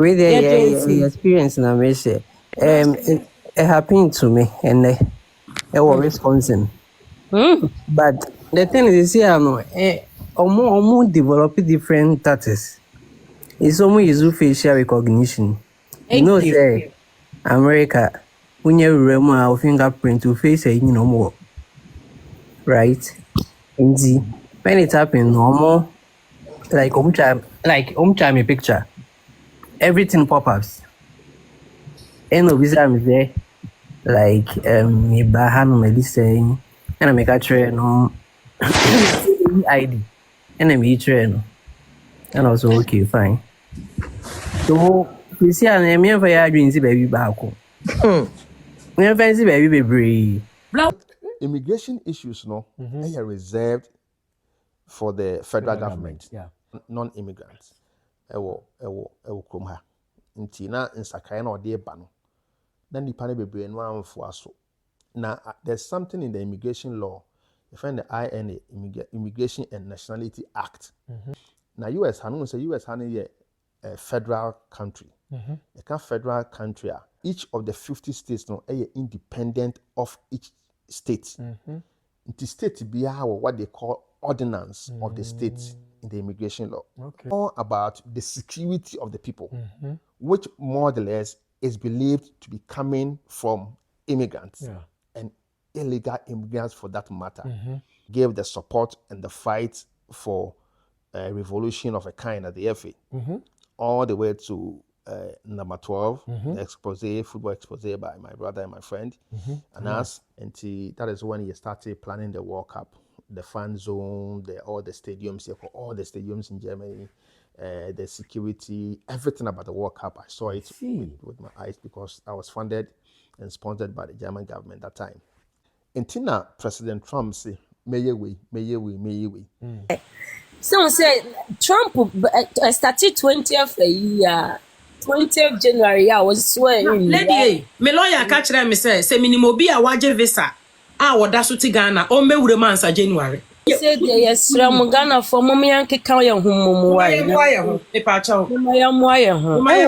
with the experience na me say it happened to me and it was Wisconsin. But the thing is here no omo develop different tactics. It's almost use facial recognition. You know say America when you remove fingerprint to face a you know more. Right? And when it happens normal like me picture. Everything pop-ups. And no visa me there. Like me bahan me saying and I make a train no ID. And I me train. And also okay, fine. So you see an me for your dreams baby back. Me fancy baby baby. Immigration issues no are reserved for the federal government. Yeah. Non-immigrants. Ewo krom ha. Nti na nsakaya na ode ba no. Na nipa ne bebre no amfo aso. Now, there's something in the immigration law. You find the INA, Immigration and Nationality Act. Now, US, I know say US is a federal country. A federal country. Each of the 50 states now are independent of each state. The state be what they call ordinance of the state in the immigration law. All about the security of the people, which more or less is believed to be coming from immigrants and illegal immigrants for that matter. Gave the support and the fight for a revolution of a kind at the FA, all the way to number 12, the football expose by my brother and my friend, and us. And that is when he started planning the World Cup, the fan zone, all the stadiums, in Germany. The security, everything about the World Cup, I saw it with my eyes because I was funded and sponsored by the German government at that time. And President Trump say, may we. So say Trump started 20th year, 20th January. I was swearing. Lady, me lawyer catch them me say minimum be a waje visa. Wada so ti Ghana o me wure mansa January. Say yes, Ghana for mommy yanke kan ya humomu wa. E pa cha o. Ya mo ya ho. Me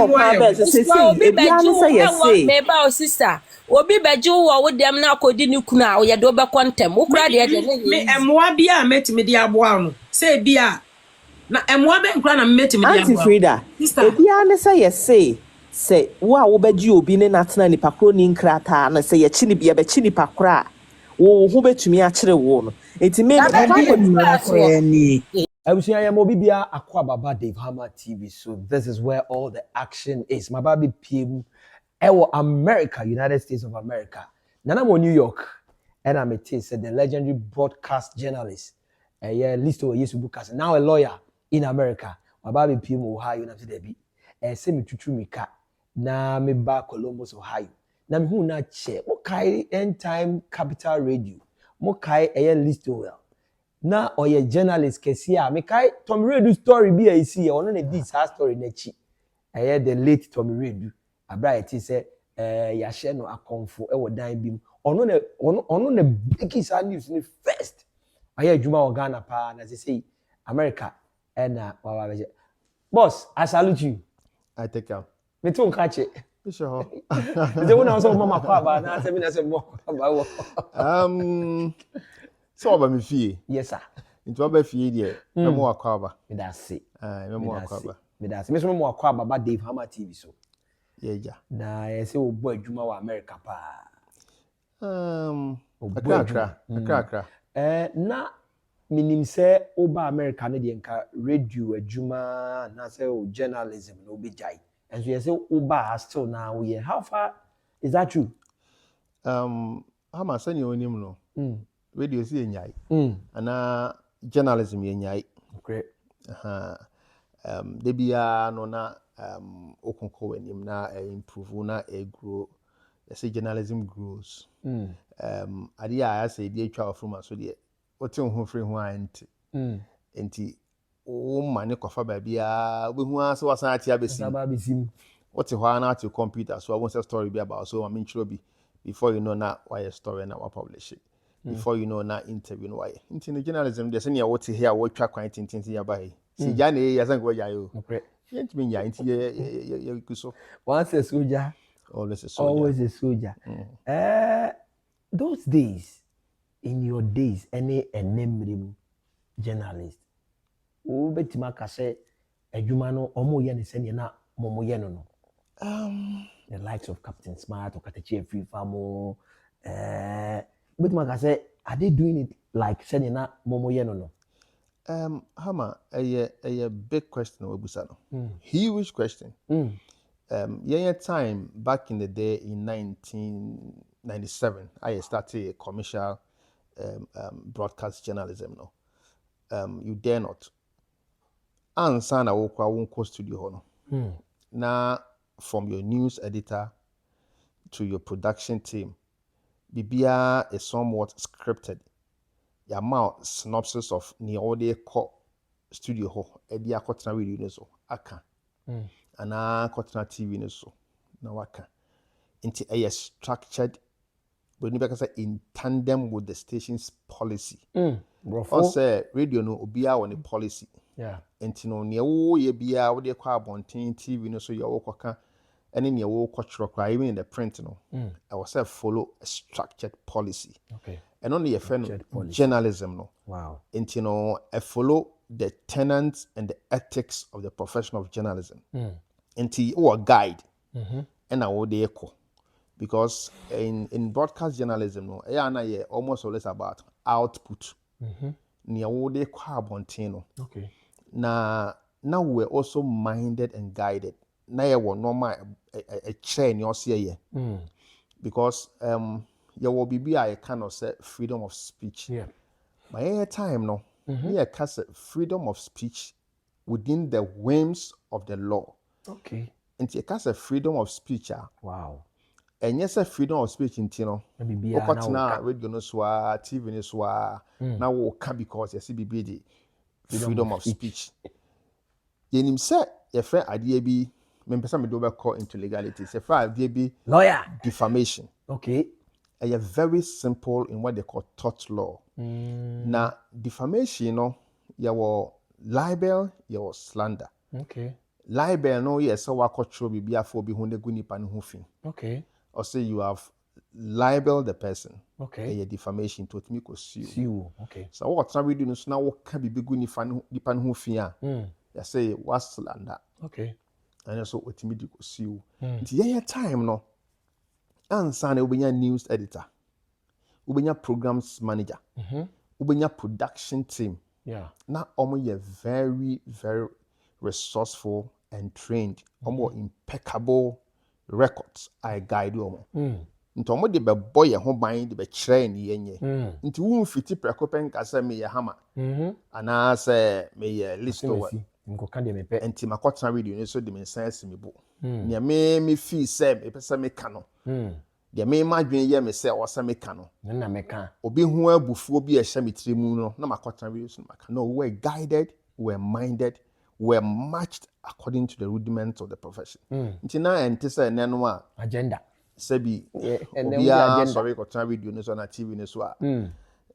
ba o sister. Obi beju wo dem na akodi ni kunu a ye do be kontem. Wo kura de me emwa bia metimi de aboa no. Say bia na emwa be nkura na metimi de aboa. Auntie Frida. Ebi ane say say wo a wo beju obi ne natena ni pakro ni nkrata na say ye chi ni bia be chi ni pakra. Wo ho betumi a kire wo no. Enti me Abusia ya mo bibia akwa baba Dave Hammer TV. So this is where all the action is. My baby PM Ewo America, United States of America. Nana mo New York. And I'm said the legendary broadcast journalist. List of years bookers. Now a lawyer in America. My baby PM Ohio na Debbie. Semi Tru.Mp na me ba Columbus, Ohio. Na me hu na che. Mo kai end time capital radio. Mo kai list well. Na oye journalist kesi a me kai Tommy Redu story bi a isi ono na di sa story na chi. The late Tommy Redu. Abright say ya share no akonfo e wo dan bim ono na big sa news ni first aye adwuma o Ghana pa na say America na wa beje boss I salute you. I take care. Me too catch it. Sure. They want also mama kwa ba na say me na say mo ba wo. So ba me fie. Yes sir. Into ba fie de me mo akwa ba. Me da say. Me mo akwa ba. Me da say me so mo akwa baba Dave Hammer TV so. Yeah. Na say obo adwuma wa America pa. Akra. Na minim say oba America na de nka radio adwuma na say journalism no be jai. And so you say oba still now we how far is that true? How ma say you onim no. Radio si enyai. Ana journalism enyai. Okay. De bia no na okonko wenim na improve na grow. They say journalism grows. Ade a say dey twa from so dey what you ho free ho anti. Enti o mane kofa ba bia obehu ase wasan ati abesi. What you want at your computer so I want a story be about so I'm intro before you know na why a story na wa publish it. Before you know na interview no why. Into journalism they say ya what here what twa kwan tintin ya ba. Si ja na ya san go ja yo. Yet me into ye so. Once a soldier, Always a soldier. always a soldier. Those days, in your days, any name journalist, who bet maka say a jumano omo yen is any na momo yeno. The likes of Captain Smart or Katachi Free Famo. But maka say, are they doing it like sending na momo yeno no? Hama, a big question Obusano. Huge question. Time back in the day in 1997, I started a commercial broadcast journalism. No, you dare not. Ansa na wokwa wonko studio hono. Now, from your news editor to your production team, bibia is somewhat scripted. Your mouth synopsis of ni all studio ho edi akotena radio ne so aka. Ana akotena TV ne so na waka. Into a structured, but in tandem with the station's policy. Also, radio no obia on the policy. Yeah. Into no near wo ye bia wo de kwa bonten TV no so your woka and in your wo even in the print no. I was follow a structured policy. Okay. And only a friend journalism no. Wow. Into no I follow the tenets and the ethics of the profession of journalism. Into or guide. And I would echo. Because in broadcast journalism, no, almost always about output. Okay. Now we're also minded and guided. Now you will normal a chain you see because you will be a kind of say freedom of speech. Yeah. By any time no, you can say freedom of speech within the whims of the law. Okay. And you can say freedom of speech. Wow. And yes, freedom of speech in Tino. Okotna radio no swa, TV no swa. Now woka because you see BBD freedom of speech. Yenim say your friend idea be me pesa me do be call into legality. Say friend idea be lawyer defamation. Okay. And you're very simple in what they call tort law. Now defamation no, you were libel, you were slander. Okay. Libel no yes so wako tro bibi afo bi hunde guni pa ho fin. Okay. Or say you have libeled the person. Okay. A defamation to me ko sue. Sue. Okay. So what time we do no now what can be big ni pan ho fin a. You say what's slander. Okay. And also what me ko sue. Nti time no. Ansa na ubenya news editor. Ubenya programs manager. Ubenya production team. Yeah. Now omo very very resourceful and trained. Omo impeccable records I guide you. Nti omo de be boy ye ho ban de be kire ni yenye. Nti wo mfiti prekopen kasa me ye hama. Ana say me ye list over. Nkoka de me pe. Nti makotena radio ni so de me sense me bo. Nya me feel say me pesa me ka no. De me madwen ye me say o sa me ka no. Na me ka. Obi ho abufuo bi e hye me tire mu no na makotena radio so maka. No, we guided, we minded, we matched according to the rudiments of the profession. Nti na ente say neno a agenda. Sebi Obi agenda. Sorry ko try radio no so na TV no so a.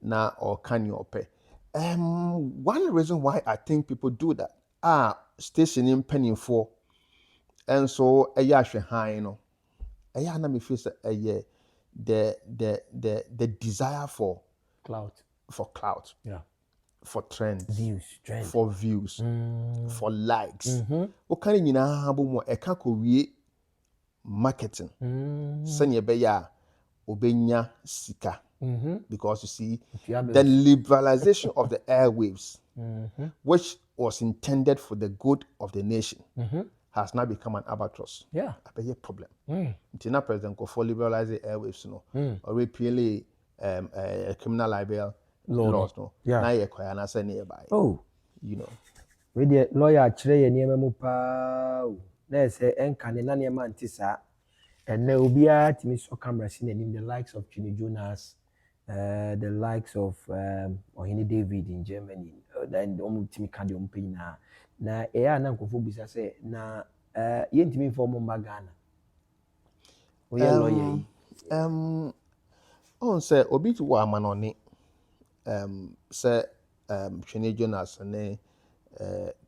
Na or can you pay. One reason why I think people do that station in penny for and so a yashwe high no a yana me feel say the desire for Clout. Yeah, for trends, Trend. for views, for likes. What kind of mo e ka ko wie marketing sanya be ya obenya sika. Because you see the liberalization of the airwaves, which was intended for the good of the nation, has now become an albatross. Yeah, a big problem. Until now, President Kofo liberalize the airwaves, or repeal criminal libel laws. No, yeah. Now you're quite an nearby. Oh, you know. With the lawyer, Chere, near Memupa, there's a encan and any man tisa, and there will be a Timis or cameras in the likes of Chini Jonas. The likes of Ohini David in Germany, then the only team can do na na nkofo bisa say na yentimi inform Ghana. We are lawyer. On say obi to wa manoni say Chene Jonas and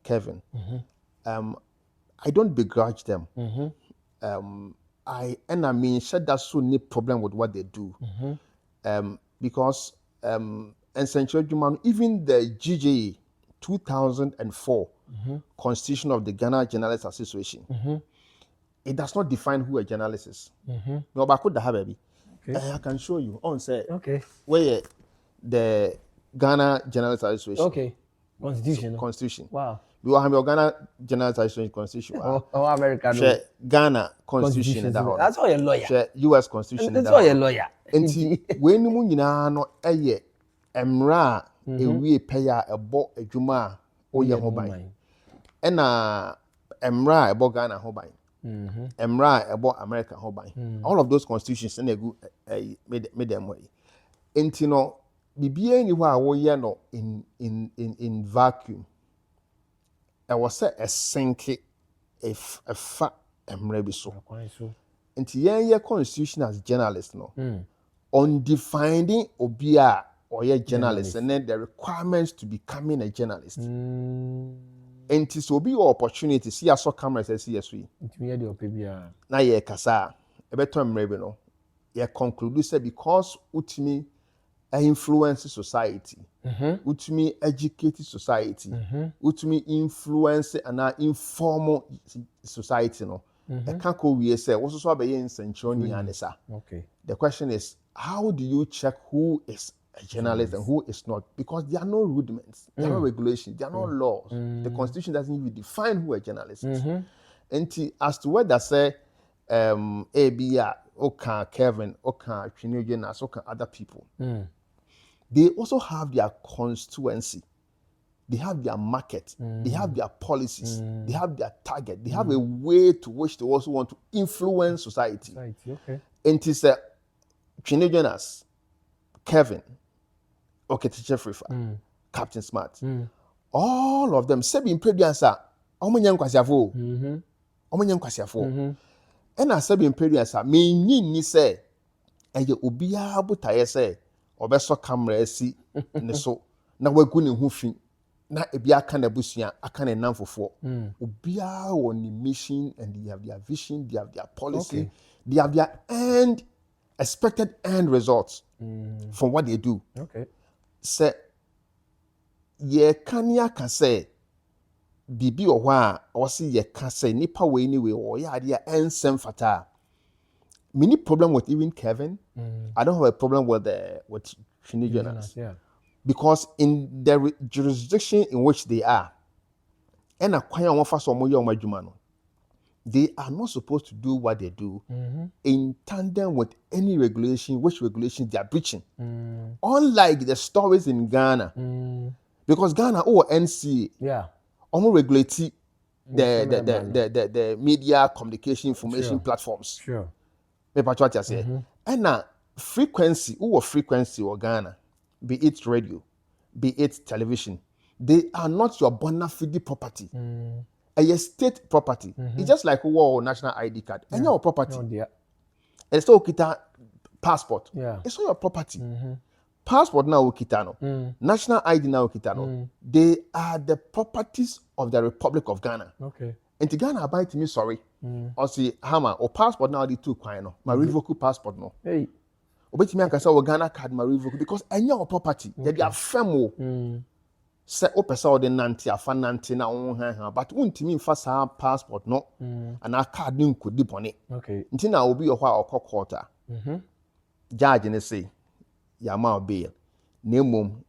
Kevin. I don't begrudge them. I mean, sure, that's so no problem with what they do. Because and Central Juman, even the GJA 2004 Constitution of the Ghana Journalists Association, it does not define who a journalist is. No, but I could have baby. I can show you. On say where the Ghana Journalists Association. Okay. Constitution. Constitution. Wow. We will have your Ghana Journalists Association Constitution. Oh, America. Share Ghana Constitution. That's all your lawyer. Share US Constitution. That's all your lawyer. Enti when mu nyina no eye emra ewie peya ebo adwuma a oye ho ban. E na emra ebo Ghana ho ban. Emra ebo America ho ban. All of those constitutions na egu made them way. Enti no bibia ni ho a wo ye no in vacuum. I was say a sinke if a fa emra bi so. Enti ye constitution as journalist no. On defining obia or a journalist and then the requirements to becoming a journalist. And it will be your opportunity. See, I saw cameras and see yes, we. Now, ye kasa, a better no. Ye conclude say because utimi influence society, utimi educated society, utimi influence and informal society no. I can't go we say what's also be in Central Anissa. Okay. The question is, how do you check who is a journalist and who is not? Because there are no rudiments, there are no regulations, there are no laws. The Constitution doesn't even define who a journalist is. And as to whether say ABA, Oka, Kevin, Oka, Trinidad, Oka, other people, they also have their constituency. They have their market, they have their policies, they have their target, they have a way to which they also want to influence society. Okay. And it is Trinidadians, Kevin, Teacher Frifa, Captain Smart, all of them, Sebi Impedians are Omanyan Kwasiafo. And as Sebi Impedians are, ni say, and you ubia butaye say, obeso camera si, so, na waguni hufin. Na ebia kan ebusia aka na namfofo obia on the mission and they have their vision, they have their policy, they have their expected end results from what they do. Okay. Say ye kania can say bibi o wa o si ye can say nipa we anyway or ya dia ensem fata. Many problem with even Kevin. I don't have a problem with Trinidadians. Yeah. Because in the jurisdiction in which they are, and they are not supposed to do what they do in tandem with any regulation, which regulation they are breaching. Unlike the stories in Ghana, because Ghana NC, almost regulate the media communication information platforms. Sure. And now frequency or Ghana. Be it radio, be it television, they are not your bona fide property. A state property. It's just like national ID card. And your property. And so kita passport. It's not your property. Passport now ukitano. National ID now ukitano. They are the properties of the Republic of Ghana. Okay. And to Ghana buy to me sorry. Or see hammer or passport now the two kwano. My revoke passport no. Hey. Obetimi aka say Ghana card ma revoke because any your property they be afemo say opesa o de nante afa nante na won han but untimi mfa sa passport no and a card ni nkodi bone okay nti na obi yo hwa okokota judge ne say ya ma bail na mom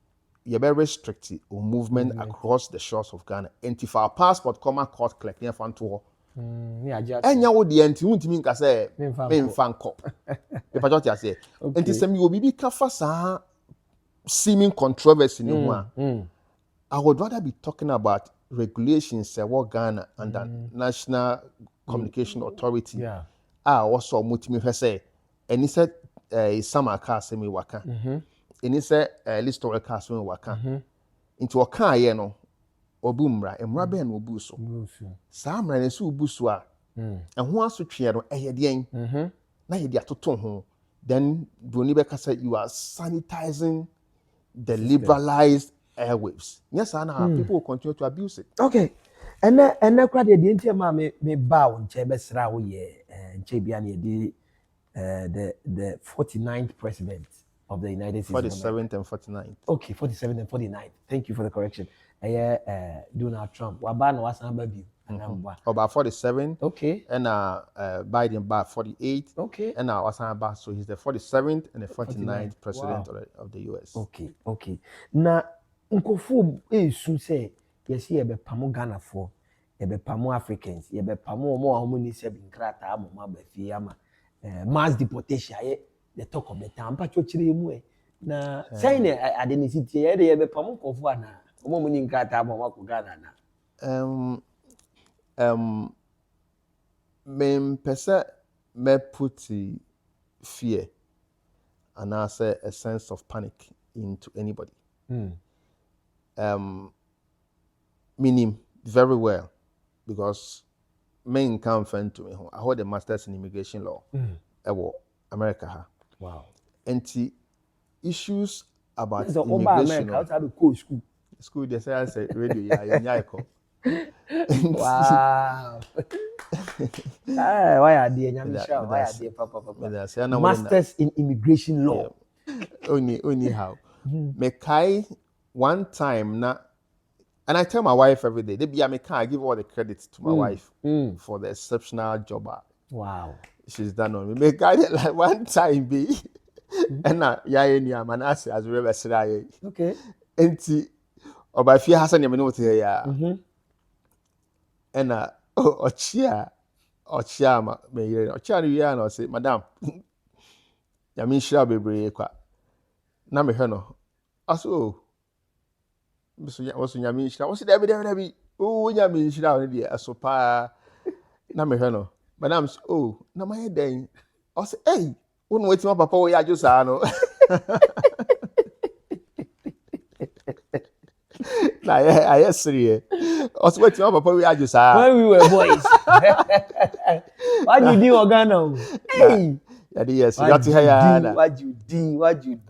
you be restrict or movement across the shores of Ghana and if our passport come court collect near fan to enya wo de anti untimi nka say me mfa nko e pa jot ya say enti sem you obi ka fa sa seeming controversy ni ho a I would rather be talking about regulations what Ghana and the National Communication Authority also mutimi hwe say eni said summer car semi waka eni say list of car semi waka into waka ye no obu mmra be na obu so saa mmra ne so obu so a ho asotwe no eye den na ye dia toto ho then broni be kasa you are sanitizing the liberalized airwaves. Yes, and people will continue to abuse it. Okay. ɛnɛ kora deɛ deɛ nti ma me ba wo nkyɛn bɛsra wo yɛ nkyɛn bia ne yɛde the 49th president of the United States of America. 47th and 49th. Okay, 47th and 49th. Thank you for the correction. Donald Trump. Waba na wasan ba bi. About 47. Okay. And Biden about 48. Okay. And wasan ba, so he's the 47th and the 49th president of the US. Okay. Na nkofo esu say yesi ebe pamo Ghana for ebe pamo Africans ebe pamo omo a omo ni se bi nkrata amoma ba fie ama mass deportation the talk of the town pa chochire mu na say na ade ni city ebe pamo nkofo ana omo ni nkrata amoma ko Ghana na me pesa me put fear and I say a sense of panic into anybody. Meaning very well because main come friend to me. I hold a master's in immigration law. America. Wow. And the issues about so immigration. America, how to go school? School they say I said radio Wow. Why are they? Why are they? Papa. Masters in immigration law. Yeah. Only how. Me one time na, and I tell my wife every day. I give all the credit to my wife for the exceptional job. Wow. She's done on me. Me like one time be, and na manase as we ever say. Okay. Enti oba fie Hassan yamene wote ya. And ochia ma me yere. Ochia no ya na say madam. Yami shira bebre kwa. Na me hwe no. Aso was nyame nhyira wo se dabi o nyame nhyira wo de aso pa na me hwe no madam na my den o se wo no wetin papa wo ya saa no na I serious o se wetin papa wo ya saa when we were boys what you do Ghana yes you got to hear what you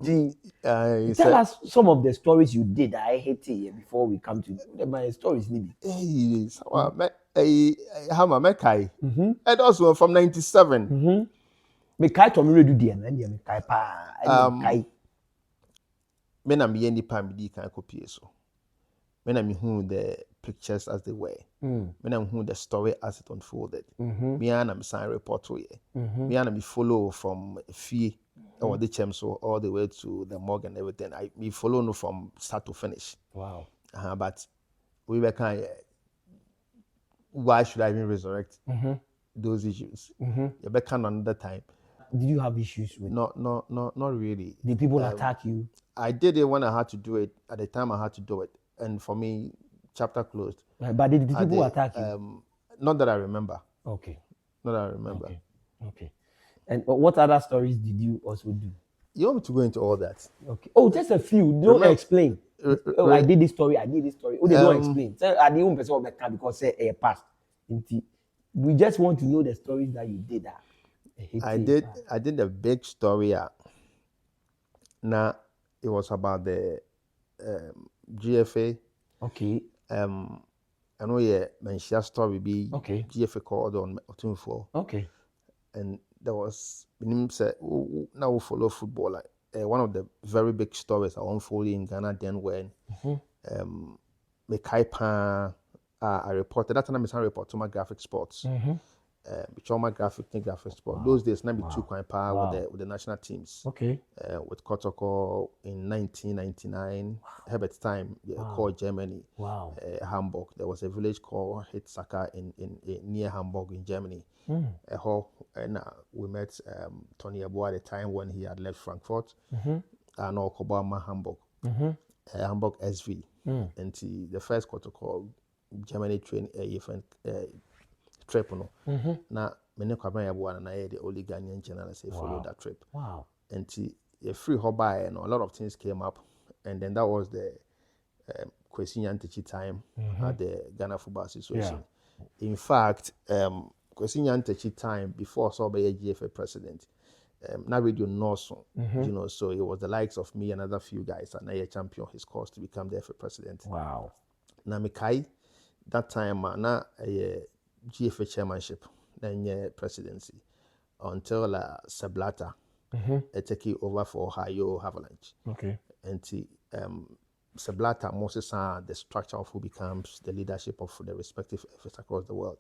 do tell us some of the stories you did. I hate it before we come to my stories. How my Kai? And also from 97. Me Kai to me do the and me Kai pa. Kai. Me na me any pa me di kan copy so. Me na me who the pictures as they were. Me na who the story as it unfolded. Me na me sign report to ye. Me na me follow from fee. Or the so all the way to the morgue and everything. We follow no from start to finish. Wow. But we were kind of, why should I even resurrect those issues? You better another time. Did you have issues with? Not really. Did people attack you? I did it when I had to do it. At the time I had to do it, and for me, chapter closed. But did people attack you? Not that I remember. Okay. Not that I remember. Okay. And what other stories did you also do? You want me to go into all that? Okay. Oh, just a few. Don't explain. I did this story. Oh, they don't explain. So I didn't person because say past. We just want to know the stories that you did. I did a big story. Now it was about the GFA. Okay. I know mention story be GFA called on Otunfo. Okay. And there was now we follow football like one of the very big stories that unfolded in Ghana then when Mekaipa I reported that time I report to my graphic sports. My graphic sports. Wow. Those days now be two quite with the national teams. Okay. With Kotoko in 1999, Herbert's time called Germany. Wow. Hamburg. There was a village called Hitzaka in near Hamburg in Germany. And we met Tony Abu at the time when he had left Frankfurt and Okobama Hamburg. Hamburg SV. And the first protocol Germany train trip now many Kwabena Abu and I the only Ghanaian journalist followed that trip. Wow. And a free hobby and a lot of things came up, and then that was the Kwesi Nyantakyi time at the Ghana Football Association. Yeah. In fact, Kwesi Nyantakyi time before I saw by a GFA president, now radio Norson, so it was the likes of me and other few guys and I champion his cause to become the FA president. Wow. Namikai, that time na GFA chairmanship then presidency until Sablata take over for Ohio Avalanche. Okay. And Sablata Moses the structure of who becomes the leadership of the respective FAs across the world.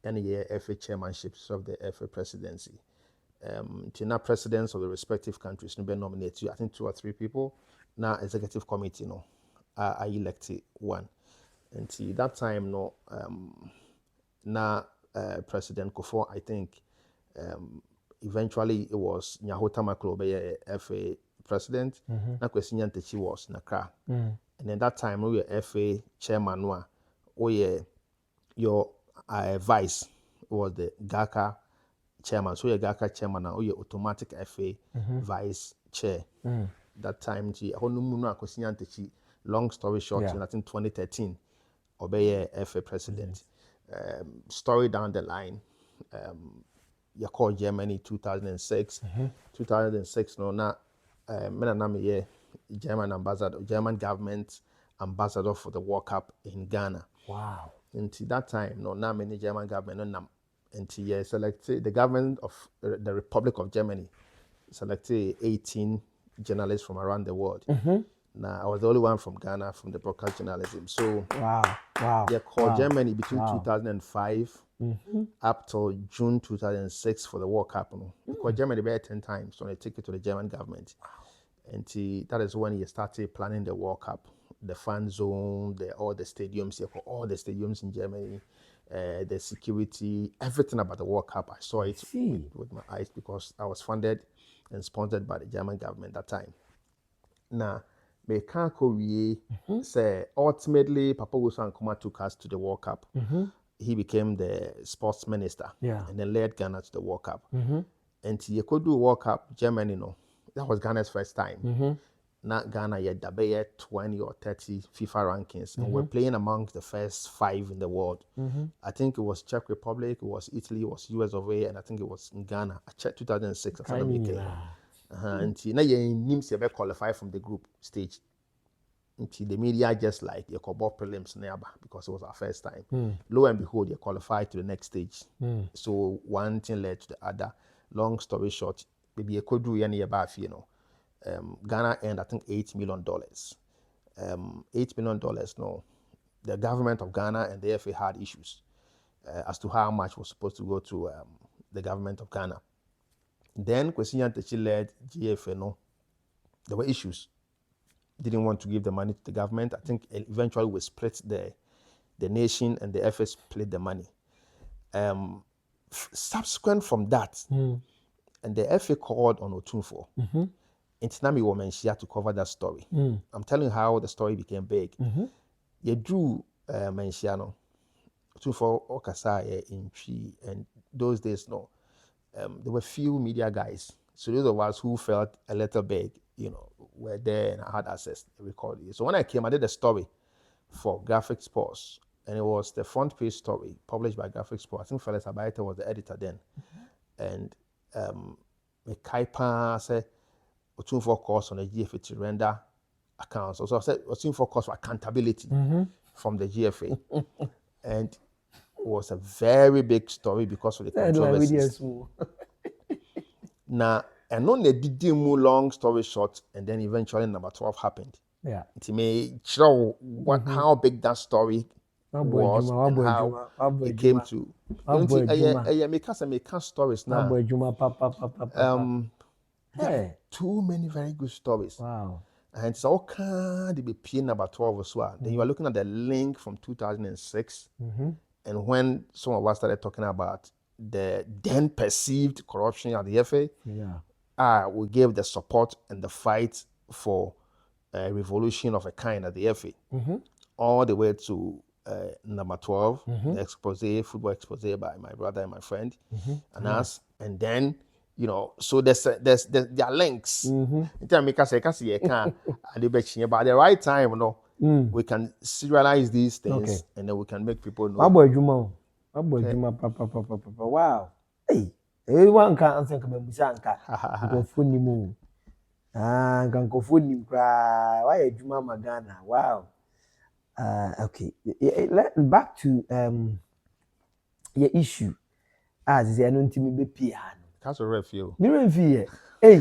And FA chairmanships of the FA presidency. Now presidents of the respective countries no be nominate you. I think 2 or 3 people. Now executive committee I elected one. And that time now President Kufuor, I think eventually it was Nyahota Maklobe FA president. Na Kwesi Nyantakyi was Nakra. And then that time we were FA chairman your vice was the GACA chairman. So your GACA chairman now your automatic FA vice chair. That time Kwesi Nyantakyi, long story short, I think 2013 obey FA president. Story down the line, you call Germany 2006. 2006 German government ambassador for the World Cup in Ghana. Wow. Until that time, not many German government until selected the government of the Republic of Germany selected 18 journalists from around the world. Now I was the only one from Ghana from the broadcast journalism. So they called Germany between 2005 up till June 2006 for the World Cup. Because Germany about 10 times, so they take it to the German government. And that is when he started planning the World Cup, the fan zone, all the stadiums, all the stadiums in Germany, the security, everything about the World Cup. I saw it with my eyes because I was funded and sponsored by the German government at that time. Now, me can't say ultimately Papa Wilson Nkrumah took us to the World Cup. He became the sports minister and then led Ghana to the World Cup. And he could do World Cup, Germany, that was Ghana's first time. Not Ghana yet, the 20 or 30 FIFA rankings, and we're playing amongst the first 5 in the world. I think it was Czech Republic, it was Italy, it was US of A, and I think it was in Ghana. I checked 2006. Until now, you qualify from the group stage. Until the media just like you bought prelims nearby because it was our first time. Lo and behold, you qualified to the next stage. So one thing led to the other. Long story short, maybe you could do any about Ghana earned I think $8 million. $8 million. No, the government of Ghana and the FA had issues as to how much was supposed to go to the government of Ghana. Then Kwesi Nyantakyi led GFA. There were issues. Didn't want to give the money to the government. I think eventually we split the nation and the FA split the money. Subsequent from that, and the FA called on Otunfo. Intinami Womenshia to cover that story. I'm telling you how the story became big. You drew Mensiano. Otunfo Okasa in Chi, and those days, there were few media guys. So those of us who felt a little big, were there and I had access to record it. So when I came, I did a story for Graphic Sports, and it was the front page story published by Graphic Sports. I think Felix Abaite was the editor then. And Kaipa said, Otunfo calls on the GFA to render accounts. Also, I said Otunfo calls for accountability from the GFA. And it was a very big story because of the controversies. Now, and on the DDMU, long story short, and then eventually number 12 happened. It may show how big that story was and how it came to. Make stories now. Too many very good stories. Wow. And it's all kind of be P number 12 as well. Then you are looking at the link from 2006, and when some of us started talking about the then perceived corruption at the FA, we gave the support and the fight for a revolution of a kind at the FA, all the way to number 12, the expose, football expose by my brother and my friend, and us, and then so there are links. But at the right time, we can serialize these things, and then we can make people know. Wow. Hey, everyone can answer Musanka. Why Juma Magana? Wow. Okay. Back to your issue. As I don't me be piano. That's a review. Me review. Hey,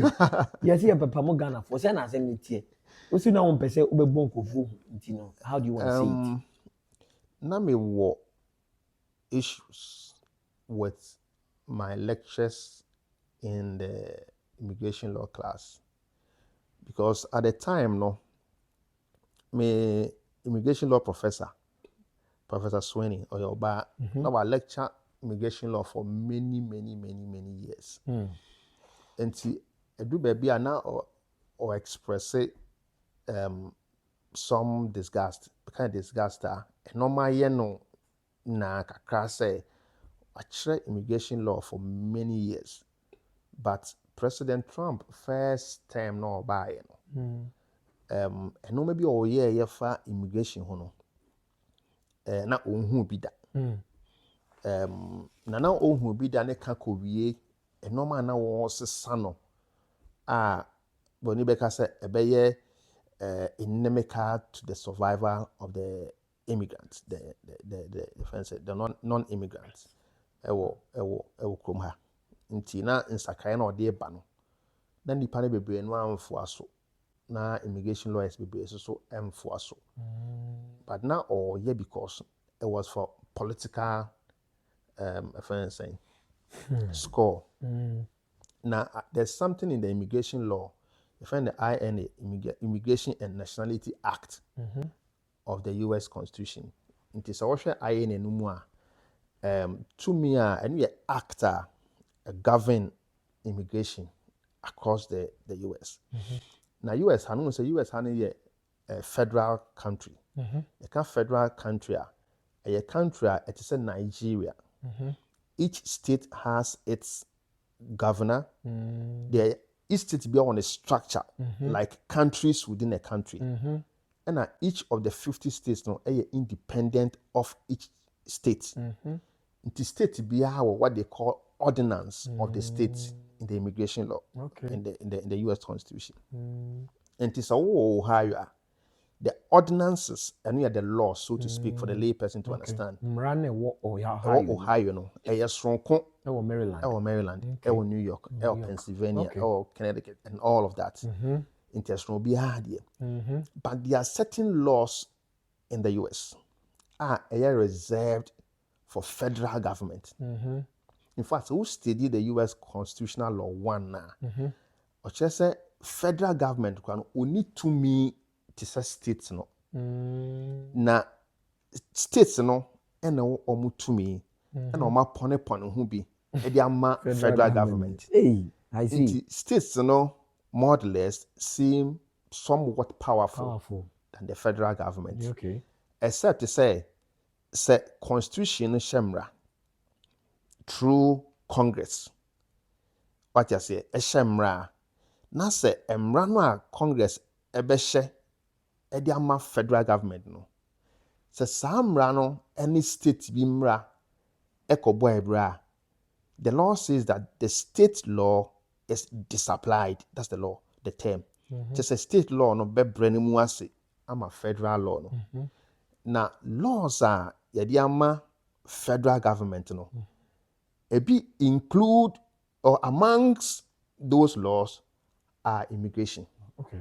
yes, yeah, Papa Mogana for send us any. Also now one person ube bonko fu. How do you want to say it? Now me what issues with my lectures in the immigration law class, because at the time no, me immigration law professor Sweeney or Yoba, now I lecture immigration law for many years. And see, I do baby now or express some disgust, kind of disgust. And no my no na kakra say I tried immigration law for many years, but President Trump first time no buy and no maybe all year for immigration hono. Na onhu bi da. Na onhu bi da ne ka kowie enoma na wo sesa no a boni beka say ebeye inimical to the survival of the immigrants, the non-immigrants. Ewo krom ha. Nti na nsakaye na ode ba no. Na nipa ne bebre no amfo aso. Na immigration lawyers bebre so amfo aso. But now or yeah, because it was for political score. Now there's something in the immigration law, you find the INA, Immigration and Nationality Act of the US Constitution. It is also INA numua to me and we actor govern immigration across the US. Now US Hanu say US Hanu a federal country. A federal country, a country, it is a Nigeria. Each state has its governor. Each state be on a structure, like countries within a country. And each of the 50 states are independent of each state. The state be what they call ordinance of the states in the immigration law, in the US Constitution. And it is Ohio. The ordinances and the law, so to speak, for the lay person to understand. Ohio, no, Maryland, New York, Pennsylvania, Connecticut, and all of that. International be hard here. But there are certain laws in the US are reserved for federal government. In fact, who study the US constitutional law one now? Or just say federal government can only to me to say states no. Na states no ena omu to me ena oma pone who be e ama federal government. Hey, I see. States no more or less seem somewhat powerful than the federal government. Okay. Except to say constitution shemra through Congress. What you say, a shemra. Na se emra no a Congress ebehye edi ama federal government no. Se saa mra no any state bi mra ekobo ebra. The law says that the state law is disapplied. That's the law, the term. Just a state law no be brani mu ase ama federal law no. Na laws are yedi ama federal government no. Ebi include or amongst those laws are immigration. Okay.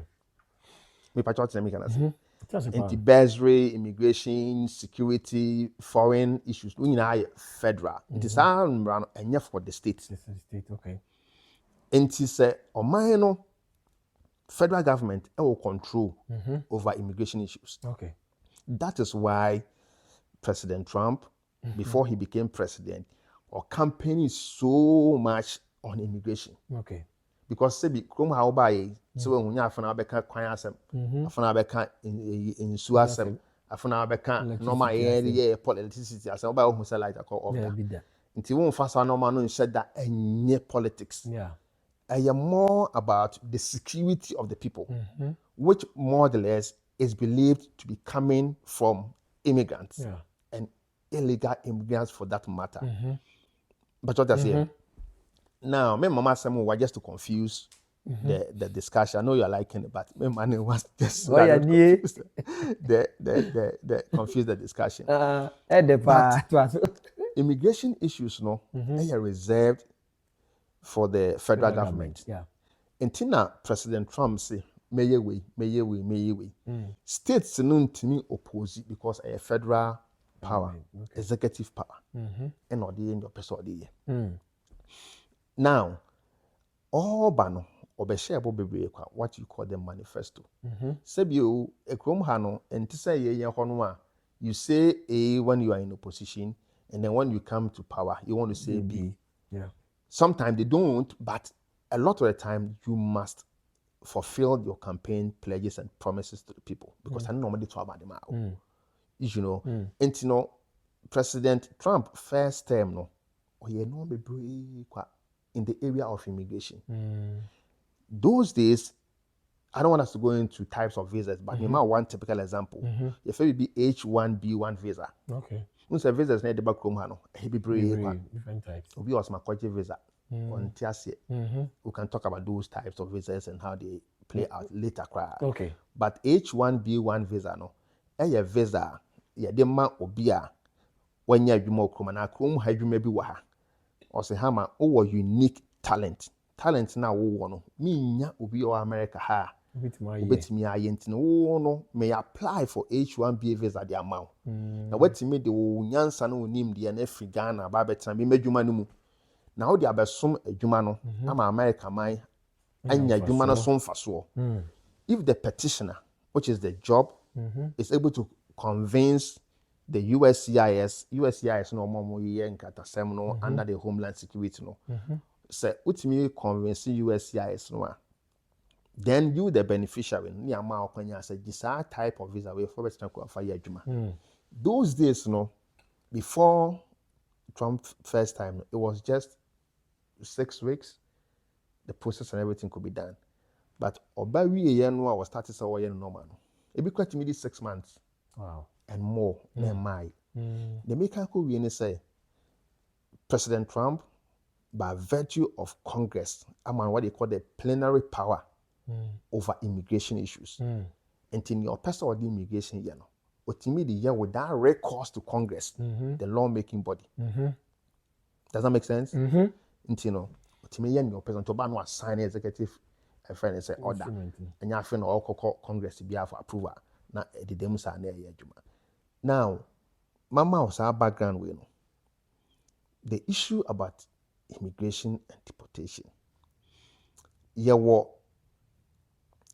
Me patrol me can say. Anti-bursary, immigration, security, foreign issues. We need federal. It is enough for the state. Okay. And it is no federal government will control over immigration issues. Okay. That is why President Trump, before he became president, or campaigning so much on immigration. Okay. Because say krom how buy so when you afana beka kwan asem afana beka insu asem afana beka normal area electricity asem buy who say like call of that nti won fasa normal no said that any politics more about the security of the people which more or less is believed to be coming from immigrants and illegal immigrants for that matter. But what I say now, my mama said, "Why just to confuse the discussion. I know you're liking it, but my money was just so Oh, that I yeah, don't yeah. confuse confuse the discussion. But Immigration issues, no, they are reserved for the federal government. Yeah. Until President Trump say, may way. States no ntimi oppose it because a federal power, executive power, and or the end of person Now, all bano obeshare bo bebre kwa what you call the manifesto. Sebio ekrom ha no enti say ye hono a you say A when you are in opposition, and then when you come to power you want to say B. Yeah. Sometimes they don't, but a lot of the time you must fulfill your campaign pledges and promises to the people because I don't normally talk about them out. You know, and you know, President Trump first term no, no be in the area of immigration. Those days, I don't want us to go into types of visas, but one typical example, if it be H1B1 visa. Okay. Once a visa is not the back home, he be Different types. Obi was my visa on Tiasie. We can talk about those types of visas and how they play out later. Okay. But H1B1 visa no, a visa, yeah, the man obia when you more kroma krum ha dwuma bi wa ha. Or say hama o unique talent. Talent na wo no. Me nya obi o America ha. Obetimi aye ntino wo no may apply for H1B visa the amount. Na wetimi de wo nyansa no onim de na Afri Ghana ba betra me madwuma no mu. Na wo de abesom adwuma no ama America man anya adwuma no so mfaso. If the petitioner, which is the job, is able to convince the USCIS no more year in Katasem no under the Homeland Security no. Say ultimately convince USCIS no. Then you the beneficiary ni ama okwanya say this type of visa we for better for year juma. Those days no before Trump first time it was just 6 weeks the process and everything could be done. But oba we no was started so normal no. It be quite immediate 6 months. Wow. And more than my. The maker could really say President Trump, by virtue of Congress, among what they call the plenary power over immigration issues. And in your personal immigration, you know, what to me the year without recourse to Congress, the lawmaking body. Does that make sense? And you know, what to me, your president to sign executive a friend and say order, and your friend or call Congress to be for approval. Now, the demos are near Juma. Now, Mama was our background, we know. The issue about immigration and deportation. You were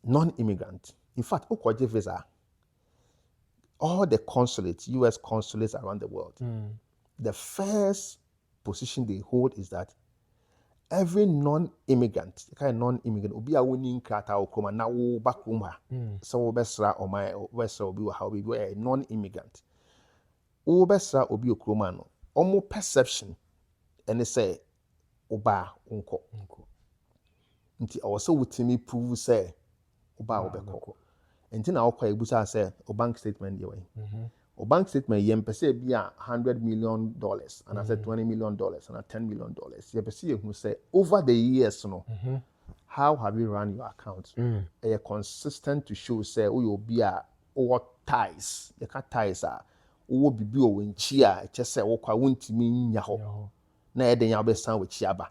non-immigrant. In fact, Okwaje visa, all the consulates, US consulates around the world, the first position they hold is that every non-immigrant, the kind of non-immigrant, will be a winning krata or come now back home. So Obesra or my Western will be how we were a non-immigrant. Obesra will be a cromano. Almost perception, and they say, Oba unko. Nti also with me prove say Oba obeko. And then I'll call Busa say o bank statement your way. O bank statement yem pese be $100 million and I said $20 million and $10 million. You pese who say over the years no. How have you run your account? Are consistent to show say oh you be or ties. You can't ties are oh bibi o winchia just say o kwa wuntimi nya ho. Na eden ya be san with chiaba.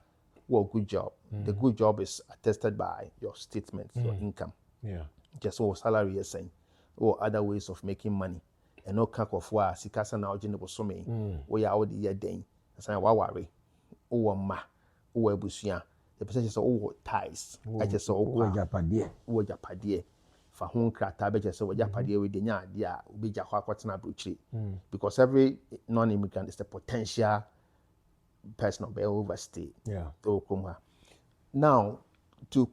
Well, good job. The good job is attested by your statements, your income. Yeah. Just what salary is saying, or other ways of making money. And no cack of war, Sikasa now general so me, we are all the year day. As I worry, oh ma, oh busia. The percentage is all ties. I just saw Japadie. For whom crata just so Japadie with the nya, dear, be Jahwatana Bruchi. Because every non immigrant is the potential person of overstay. Yeah. Now, to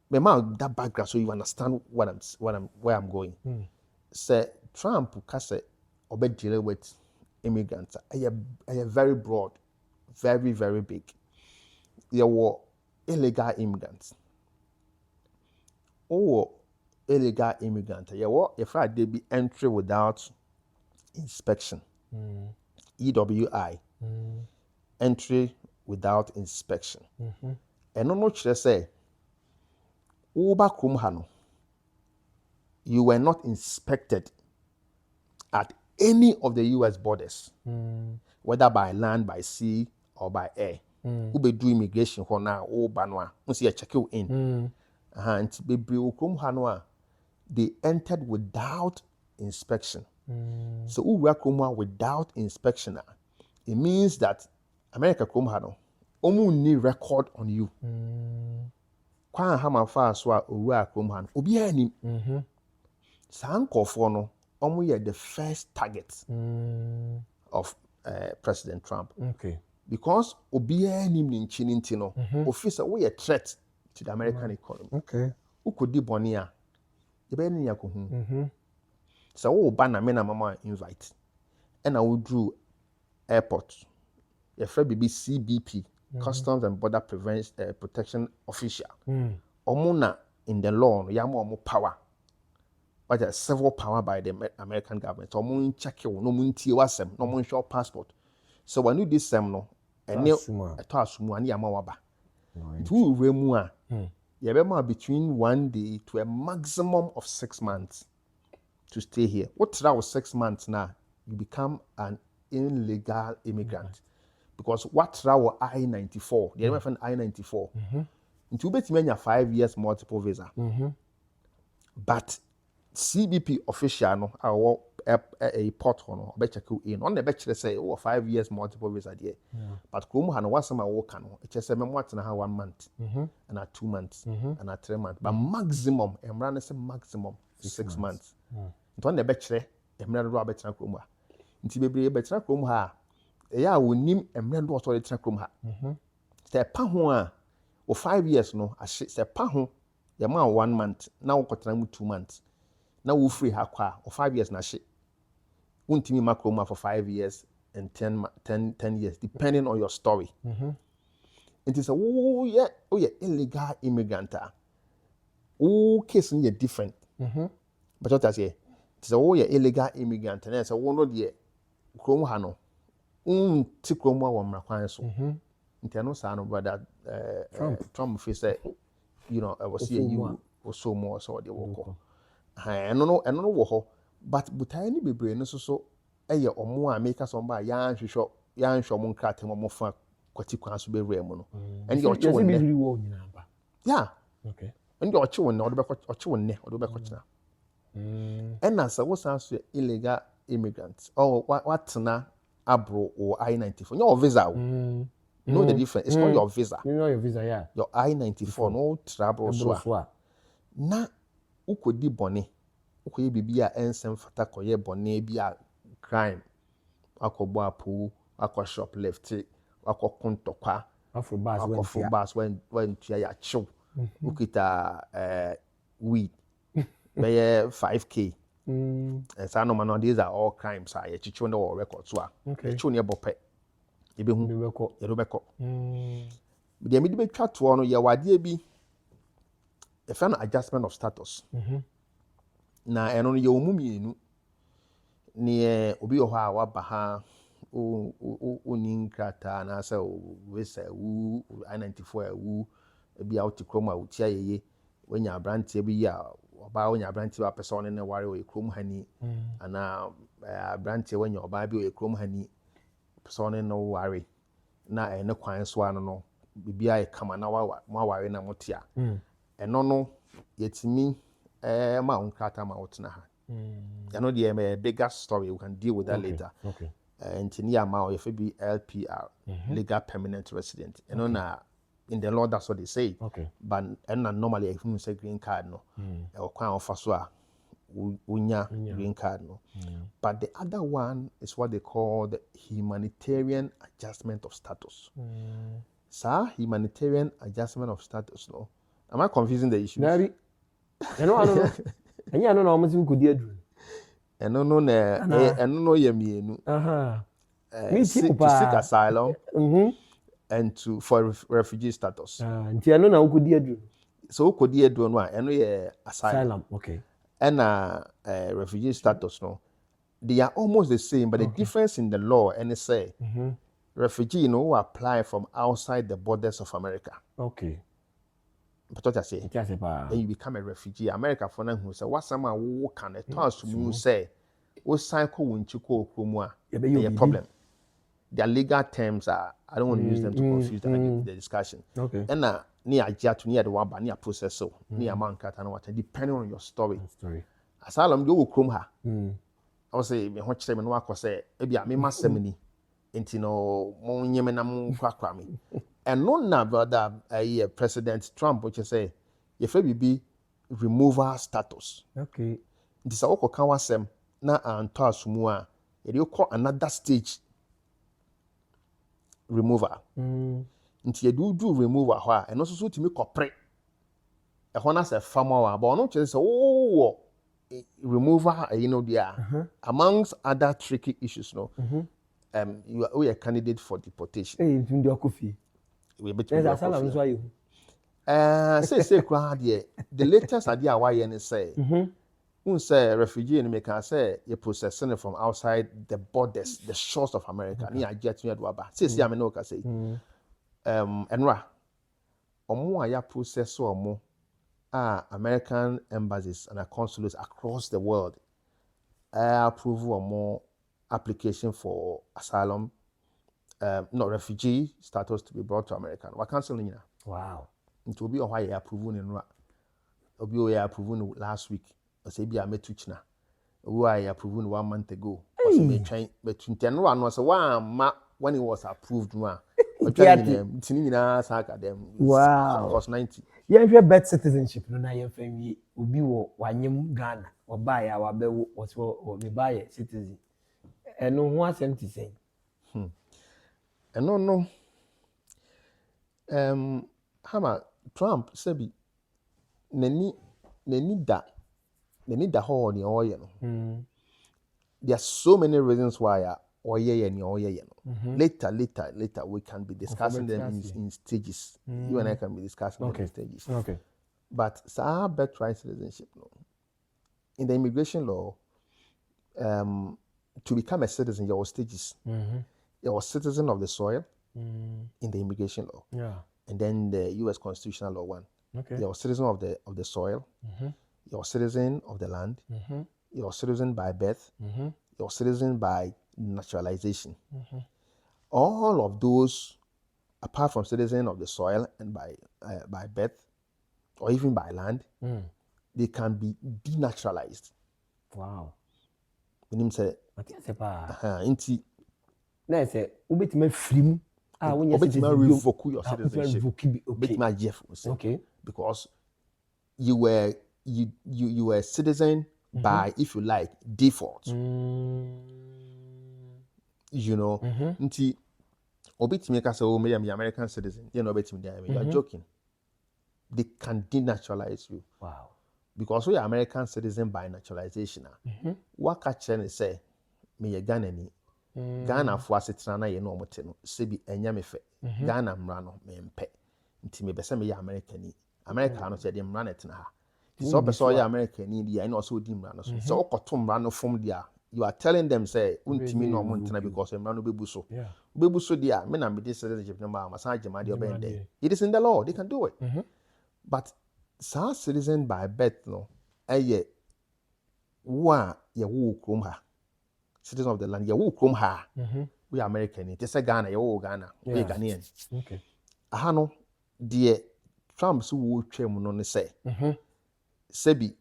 remember that background so you understand where I'm going. Say Trump kase obe deal with immigrants. I very broad, very, very big. There were illegal immigrants. Or illegal immigrants. There were if I did be entry without inspection. EWI. Entry without inspection. And no say Uba Kumhano, you were not inspected at any of the US borders, whether by land, by sea, or by air. Ube do immigration for now, Banwa, once you check you in. And baby Kumhanoa, they entered without inspection. So Uwa Kumha without inspection, it means that America Kumhano, omu ni record on you. Kwa hama fa so a Uwa Kumhano, obi ani. Sankofo no, omu ye the first target of President Trump. Okay. Because obi ani ni nchi no, officer we a threat to the American economy. Okay. Ukodi boni a, yebe ni yakuhu. So wo ba na me na mama invite. And I would do airport. Your friend be CBP, Customs and Border Protection Official. Omuna in the law, yamo omo power. But there's several power by the American government. Omo check you, no munti wasem, no mun show passport. So when you this sem no, and you asumu ani yama waba. Two remua. Yebema between 1 day to a maximum of 6 months to stay here. What that was 6 months now, you become an illegal immigrant. Because what that was I-94, the other I-94, into bet 5 years multiple visa. But CBP official no our a port no be check you in on the bet say 5 years multiple visa there. But come han was some work no it say me what na 1 month and a 2 months and a 3 months. But maximum emra say maximum 6 months. It on the bet emra do abetena krom ha. Nti bebre betena krom ha ya wonim emra do so betena krom ha. Say pa ho a o 5 years no say pa ho ya ma 1 month na wo kotena mu 2 months. Now we free hakwa or 5 years na she. Untimi makroma for 5 years and 10 years, depending on your story. It is a yeah, illegal immigrant. Oh, case in different. But what I say, it's a illegal immigrant, and it's a one of the Chrome Hano. Tikroma wa mrakwan so. Intano sano brother Trump face you know, I was here you or so more so the walk. I don't know wo but butai ni bebre no so eye omo a make some ba yan hwehwo mo nkrate mo fa kwati kwan so be wura mu no and you oche wonne yeah okay and you oche wonne odo be kwachina and na so san so illegal immigrants or what na abro or I-94 your visa you know the difference it's not your visa you know your visa yeah your I-94 no trouble so na ukodi bone ukoye bibia ensem fata koye bone bia crime akobo apu akọ shoplift akọ kontokwa afro bus when tia ya chiw ukita weed by 5k and so no these are all crimes are chichu no record so chichu ne bope ebehu yerobeko de me de betwa to no ye wade bi a fan adjustment of status na eno ye omu mienu ni obi oha a waba ha o ninkrata na say wesa wu I-94 wu bia utikrom a utia yeye wenya abrantie bi ya oba wenya abrantie ba person ne ware o ekrom hani ana abrantie wenya oba bi o ekrom hani person ne ware na ene kwan so ano no bibia e kama na ware na motia eno no yetimi ma unkrata ma otna ha you know the bigger story we can deal with that later and tinia ma o be LPR legal permanent resident you know na in the law that's what they say but and normally if you say green card no or kwan offer so a unya green card no but the other one is what they call the humanitarian adjustment of status humanitarian adjustment of status no am I confusing the issue I know. And you know almost could do. And no ye mienu. To seek asylum and for refugee status. And you know could do. So could you do no and ye asylum. Okay. And refugee status no. They are almost the same, but the difference in the law and they say refugee who apply from outside the borders of America. Okay. but what I say, pa. then you become a refugee. America for now who say what some who can a toss to say, what cycle when you go Krumwa, a problem. Their legal terms are, I don't want to use them to confuse the discussion. Okay. And near Jatu near the one, near process so, near Mount Catano, depending on your story. Asylum go Krum ha. I was say, me watch them and walk say, maybe I mean, my semini, and no more yemenam quackrami. And no now, brother, President Trump, which you say, if it be removal status. Okay. This is all Kawasem, na and toss more. You call another stage removal. Nti you do removal hwa, and also so to me corporate. A one as a farmer, but no chance, oh, removal, you know, there amongst other tricky issues, no. You are a candidate for deportation. Hey, in the coffee. We bet There's a salary why you. Say crowd here. The latest idea why you say. Say refugee and make say you processing from outside the borders, the shores of America. Ni ajet ni adwaba. Say am no ka say. Enra. Omo aya process omo American embassies and consulates across the world approve omo application for asylum refugee status to be brought to America. Wa cancel ni na. Wow. It will be on why you approve ni nra. Obi o ya approve last week. I say, be a metuchna. Who I approved 1 month ago. Also, me train, but 21 was a one when it was approved. Wow. Was 90. Yeah, if you bet citizenship, no, na your family will be one Ghana or buy our bill or we buy a citizen. And no one sent to say. And no. Hammer Trump said, Neni that. They need the whole the oil. There are so many reasons why oil and oil. Later, we can be discussing them in stages. You and I can be discussing them in stages. Okay. But birthright citizenship, no. In the immigration law, to become a citizen, you're stages. You're a citizen of the soil in the immigration law. Yeah. And then the U.S. constitutional law one. Okay. You're a citizen of the soil. You're a citizen of the land. You're a citizen by birth. You're a citizen by naturalization. All of those, apart from citizen of the soil and by birth, or even by land, they can be denaturalized. Wow. Meaning say, inti. Na say, ubetime free. When you revoke your citizenship. Okay. Because you were a citizen by, if you like, default. You know, nti obetime ka say, oh, me am the American citizen. You know, obetime there. You are joking. They can denaturalize you. Wow. Because we are American citizen by naturalization. What catch say, me a Ghanaian. Ghana for asetena na ye no omote no sebi enya me fe. Ghana mra no me mpe. Nti me bese me ya American. America no say de mra na tena ha. So person ya American ni dia no so di mra no so. So okoto mra no from dia. You are telling them say untimi no omontena because mra no bebu so. Bebu so dia me na me dey citizenship number masan jema de obende. It is in the law, they can do it. But sa citizen by birth no eye wa ye wo krom ha. Citizen of the land, you come ha. We are American. It is a Ghana, you Ghana. We Ghanaian. Okay. Ahano, dear Trump so will chairman on the say. Sebi,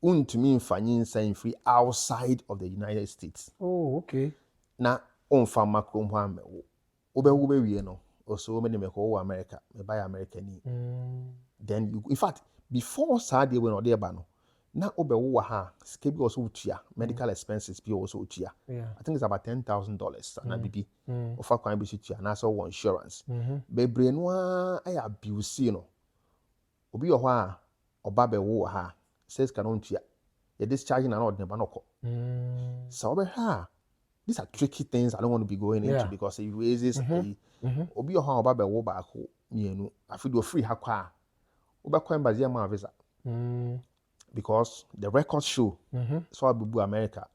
to me finding sign free outside of the United States. Oh, okay. Na on farm macron one ube we no. Also, many make all America, me buy American. Then you, in fact, before Saturday when or there bano. Na obe wo ha skebi also utia medical expenses be also utia. I think it's about $10,000 na bibi ofa kwan bi utia na so one insurance bebre no ay abuse no obi yo ha oba be wo ha says can utia you discharge na no de ba no ko so obe ha these are tricky things I don't want to be going into because it raises obi yo ha oba be wo ba ko mienu afi do free ha kwa oba kwan ba ma visa because the records show so abubu America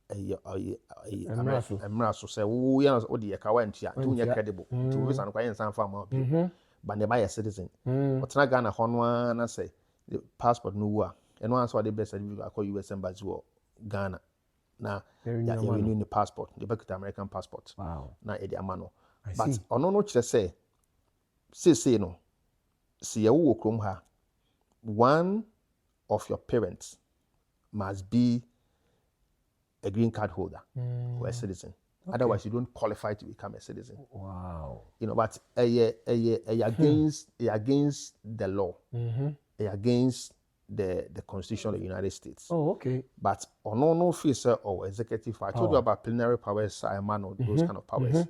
Emirates say we ya o de ka wa ntia to nya credible to visa no kwa yen san fa ma but never a citizen. What's not Ghana Honwa na say the passport no wa. And once what the best certificate I call US embassy or Ghana. Now you renew the passport, the back to American passport. Wow. Na edi amano. I But see. ono no chire say no. See ya wo krom ha. One of your parents must be a green card holder or a citizen. Okay. Otherwise, you don't qualify to become a citizen. Wow. You know, but against the law, against the Constitution of the United States. Oh, okay. But on no officer or executive, I told you about plenary powers, I man or those kind of powers.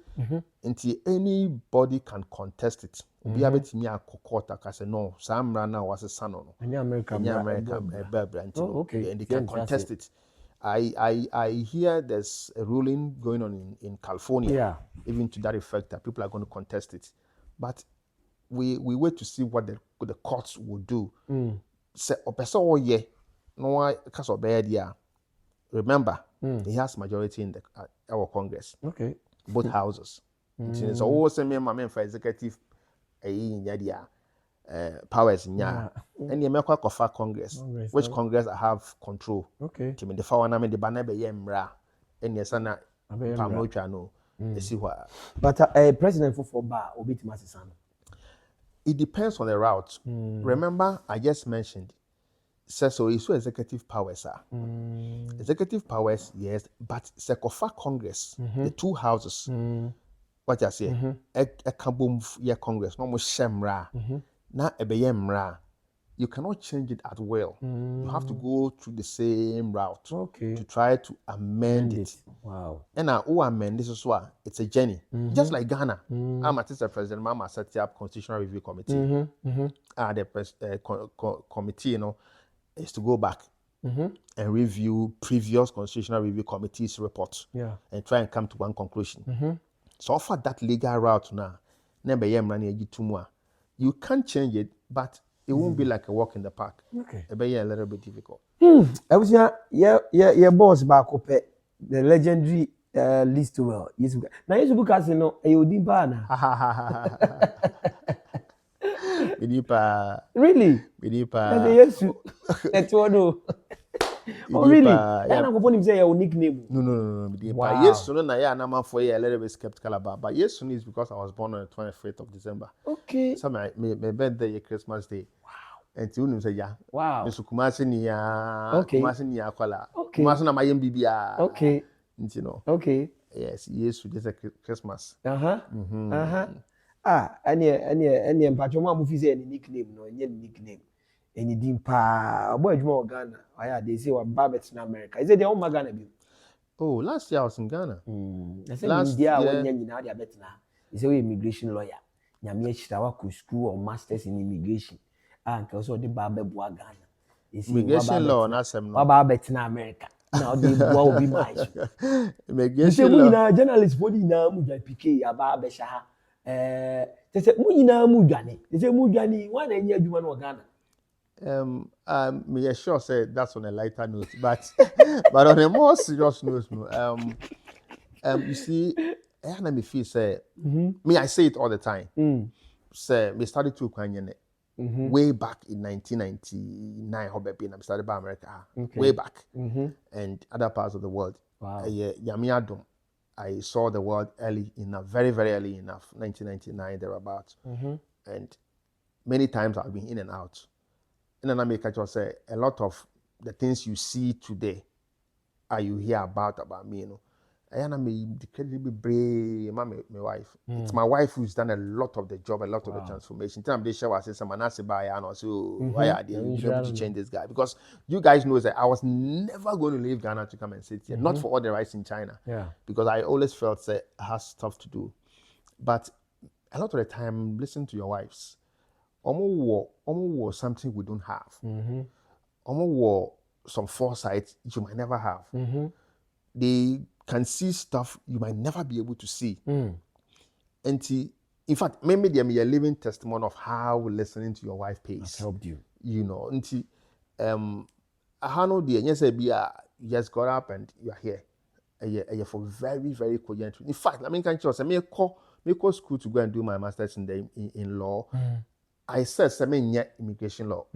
Until anybody can contest it. Be able to me a court I say no, Sam Rana was a son on. In America, oh, okay. And they can contest it. I hear there's a ruling going on in California, even to that effect that people are going to contest it. But we wait to see what the courts will do. Say, no, because of bad, remember, he has majority in our Congress. Okay. Both houses. It's always a member for executive powers in ya. And you make a Congress, which Congress I have control. Okay. To me, the four the banner be yemra. And yes, no. See what. But a president for bar will be to son. It depends on the route. Remember, I just mentioned. So it's executive powers are. Executive powers, yes, but Sekofa Congress, the two houses. What I say, a kabum ya Congress, no more shemra, na ebeyemra. You cannot change it at will. You have to go through the same route to try to amend it. Wow. And now, amend this is why it's a journey. Just like Ghana. I'm a president, Mama set up Constitutional Review Committee. The committee, you know, is to go back and review previous Constitutional Review Committee's reports and try and come to one conclusion. So offer that legal route now. You can't change it, but it won't be like a walk in the park. Okay. It'll be a little bit difficult. I was yeah, boss back up the legendary list well. Yes, now you book as no a udibana. Really? Yes, that's what no. Oh, really? Yeah, I'm going to say your nickname. No. Wow. Yes, so no, yeah, I'm for a little bit skeptical about. But yes, soon is because I was born on the 25th of December. Okay. So my birthday, Christmas Day. Wow. And you say yeah. Wow. Miss Kumasi niya. Okay. Kumasi niya kola. Okay. Kumasi na mayem bibia. Okay. You know. Okay. Yes, yes, just a Christmas. Any mpacho mu fi say any nickname no, any nickname. Any dimpa boy juma Ghana. They say what Babet in America. Is it the own Ghana bi? Oh, last year I was in Ghana. Last year when you na dia bet na. He say immigration lawyer. Nyame ahira wa ku school or masters in immigration. And also the Babet bua Ghana. Immigration law na sem no. Babet in America. Now they will be my immigration law. Na journalist body na mu dwa PK aba besha ha. They say mu nyina mu dwane. They say mu dwane wan anya adwuma no Ghana. Me sure say that's on a lighter note, but on a more serious note, you see, I me feel say me I say it all the time. Say me started to Kwanyene way back in 1999. How baby I started by America way back, and other parts of the world. Wow. Yamiadum, I saw the world early enough, very very early enough, 1999 thereabouts, and many times I've been in and out. In America, just say a lot of the things you see today, you hear about me, you know. And I'm incredibly brave, my wife. It's my wife who's done a lot of the job, a lot of the transformation. Time they show us some manasi buy and also why are they able to change this guy? Because you guys know that I was never going to leave Ghana to come and sit here, not for all the rights in China. Yeah. Because I always felt that it has stuff to do. But a lot of the time, listen to your wives. Omo war something we don't have. Omo war some foresight you might never have. They can see stuff you might never be able to see. And in fact, maybe they are a living testimony of how listening to your wife pays. Has helped you. You know, I know the you just got up and you are here. And you're for very, very cogent. In fact, I mean, can't you say me call me go school to go and do my masters in law. I said something immigration law.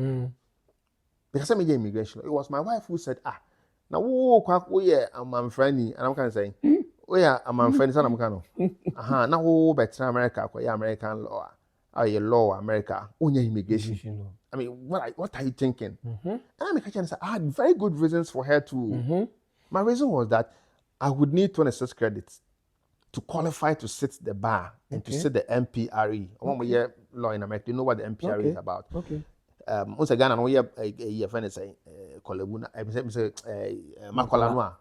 Because I'm immigration law. It was my wife who said, now I'm my friend, and I'm kind of saying, I'm my friend, and I'm kind of now better America, American law. Law America, only immigration. I mean, what are you thinking? And I'm saying, I had very good reasons for her to. My reason was that I would need 26 credits to qualify to sit the bar and to sit the MPRE. One year law in America, you know what the MPRE is about. Once again, I know your friend is saying, Kolebuna, Makolanua.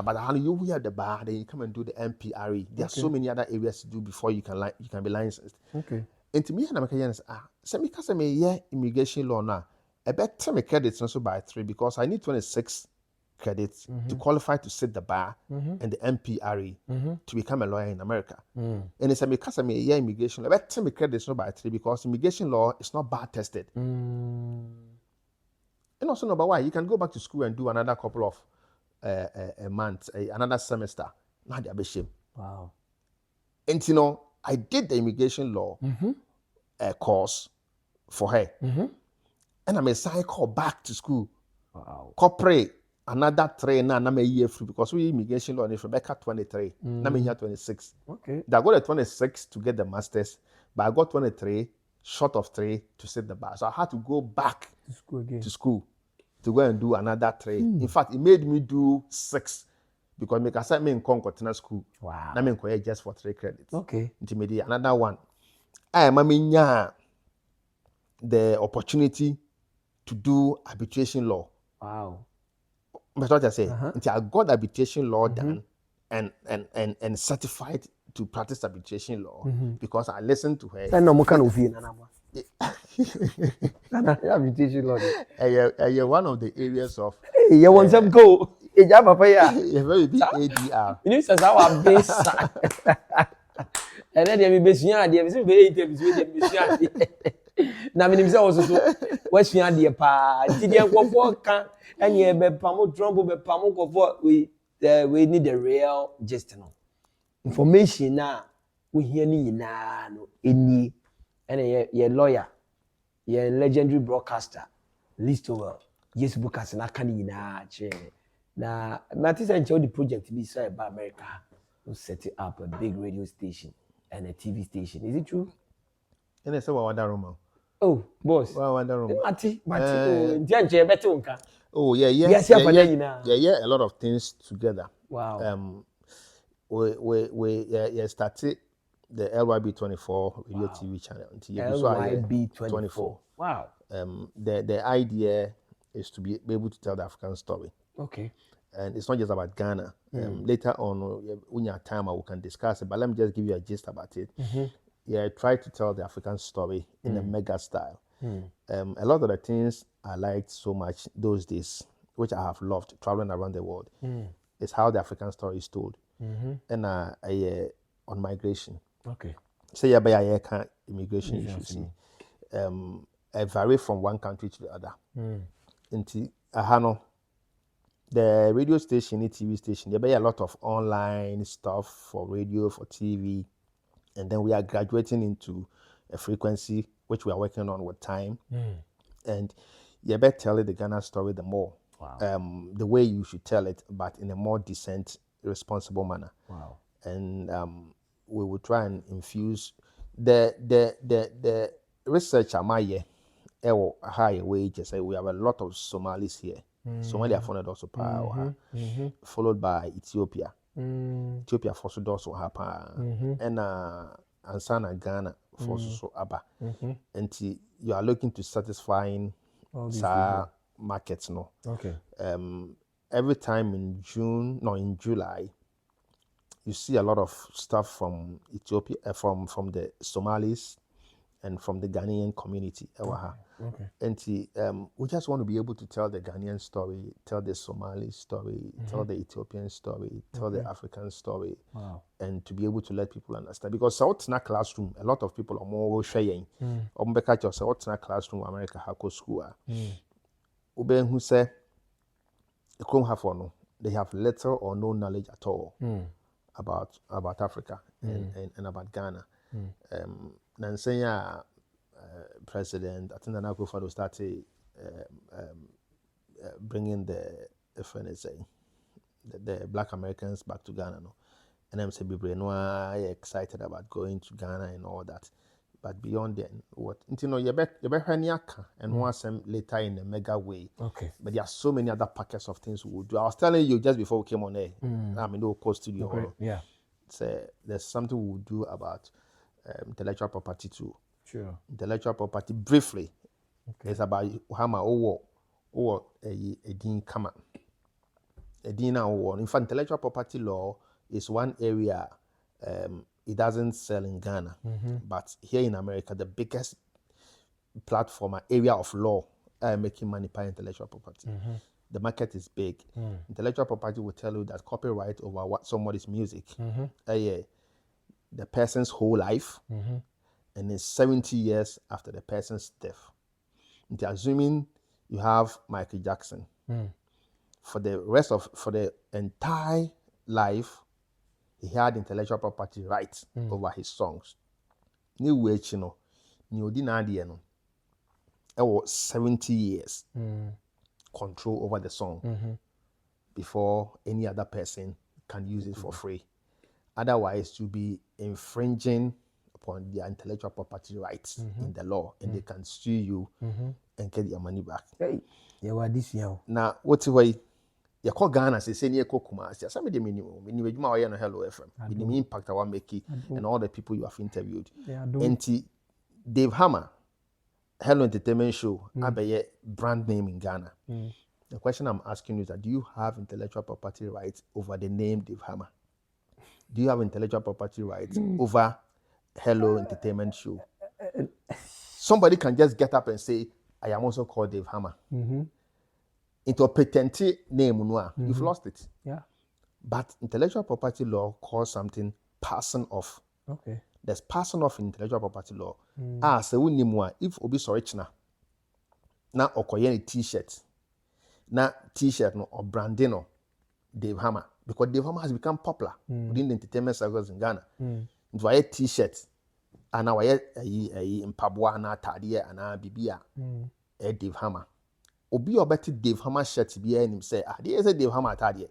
But how you hear the bar, then you come and do the MPRE. There are so many other areas to do before you can be licensed. And to me, I'm saying, so because I'm a immigration law now, I bet me credits also by 3 because I need 26 credits to qualify to sit the bar and the MPRE to become a lawyer in America. And it's because I'm a immigration law, I bet me credits also by 3 because immigration law is not bar tested. And also number 1, you can go back to school and do another couple of a month, another semester. Now they're be shame. Wow. And you know, I did the immigration law course for her. And I'm a cycle back to school. Wow. Corporate another 3 now, I'm a year free because we immigration law is Rebecca 23. I'm here 26. Okay. I got a 26 to get the masters, but I got 23 short of 3 to sit the bar. So I had to go back to school to go and do another 3. In fact, it made me do 6 because me can say me in continental school. Wow. I mean just for 3 credits. Okay. Intermediate another 1. I am the opportunity to do arbitration law. Wow. That's what I say. Until I got arbitration law done and certified to practice arbitration law because I listened to her. No more kind of arbitration law. One of the areas of You want some go? Yeah, papa. Yeah. Very big ADR. You know, says our base. And then you be seeing the episode very na me nimse also so wasua de pa ti de nkofo kan enye be pamo Trump be pamo nkofo we need the real gist no information na we hear ni nyina no eni ene ye lawyer ye legendary broadcaster list over yes bookers na kan nyina che na matisa nche the project be so about America we set up a big radio station and a TV station. Is it true? And I say what that Roman. Oh, boss. What that Roman. Mati. Oh yeah. Yes, yeah. A lot of things together. Wow. We started the LYB 24 radio TV channel. LYB 24. Wow. The idea is to be able to tell the African story. Okay. And it's not just about Ghana. Later on, when you have time, we can discuss it. But let me just give you a gist about it. Yeah, try to tell the African story in a mega style. A lot of the things I liked so much those days, which I have loved traveling around the world, is how the African story is told. And on migration. Okay. So yeah, but immigration you should see. I vary from one country to the other. Into the radio station, the TV station, there be a lot of online stuff for radio, for TV, and then we are graduating into a frequency which we are working on with time. And you better tell it the Ghana story the more. Wow. The way you should tell it, but in a more decent, responsible manner. Wow. And we will try and infuse the research am I high wages. We have a lot of Somalis here. Somalia funded also power, followed by Ethiopia. Ethiopia for also happen, and Ansana Ghana for so Abba. And you are looking to satisfying markets, no. Okay. Every time in July, you see a lot of stuff from Ethiopia, from the Somalis, and from the Ghanaian community. Okay. And we just want to be able to tell the Ghanaian story, tell the Somali story, tell the Ethiopian story, tell the African story, and to be able to let people understand. Because South na classroom, a lot of people are more sharing. South na classroom, America Hako School. Uben who say, they have little or no knowledge at all about Africa and about Ghana. Nansenya president, I think Nana Akufo-Addo started bringing the Black Americans back to Ghana, no. And I'm saying, people are excited about going to Ghana and all that. But beyond then, what you bet and want some later in a mega way. Okay. But there are so many other packets of things we will do. I was telling you just before we came on air. I mean, no cost studio. Okay. Yeah. There's something we will do about intellectual property too. Sure. Intellectual property briefly. Okay. It's about Hama or a Dean Kama. A Dean or in fact, intellectual property law is one area it doesn't sell in Ghana, but here in America, the biggest platform, area of law making money by intellectual property. The market is big. Intellectual property will tell you that copyright over what somebody's music, the person's whole life, and then 70 years after the person's death. And assuming you have Michael Jackson, for the entire life, he had intellectual property rights over his songs. New way, new dinadiano. It was 70 years control over the song before any other person can use it for free. Otherwise, you'll be infringing upon their intellectual property rights in the law, and they can sue you and get your money back. Hey, now, what's the way? You call Ghana, say near Kokuma. Some of the minimum. Hello FM. The impact I want make it, and all the people you have interviewed. And Dave Hammer, Hello Entertainment Show, have a brand name in Ghana. The question I'm asking you is that do you have intellectual property rights over the name Dave Hammer? Do you have intellectual property rights over Hello Entertainment Show? Somebody can just get up and say, I am also called Dave Hammer. Into a patent name, you've lost it. Yeah. But intellectual property law calls something passing off. Okay. There's passing off in intellectual property law. So we need more. If obi sorry china, na okoye a t-shirt, na t-shirt no or branding no Dave Hammer, because Dave Hammer has become popular within the entertainment circles in Ghana. Into a t-shirt, and now a mpabwa na tadiye and bibia Dave Hammer. Obi obeti Dave Hammer shirt be him say dey say Dave Hammer atade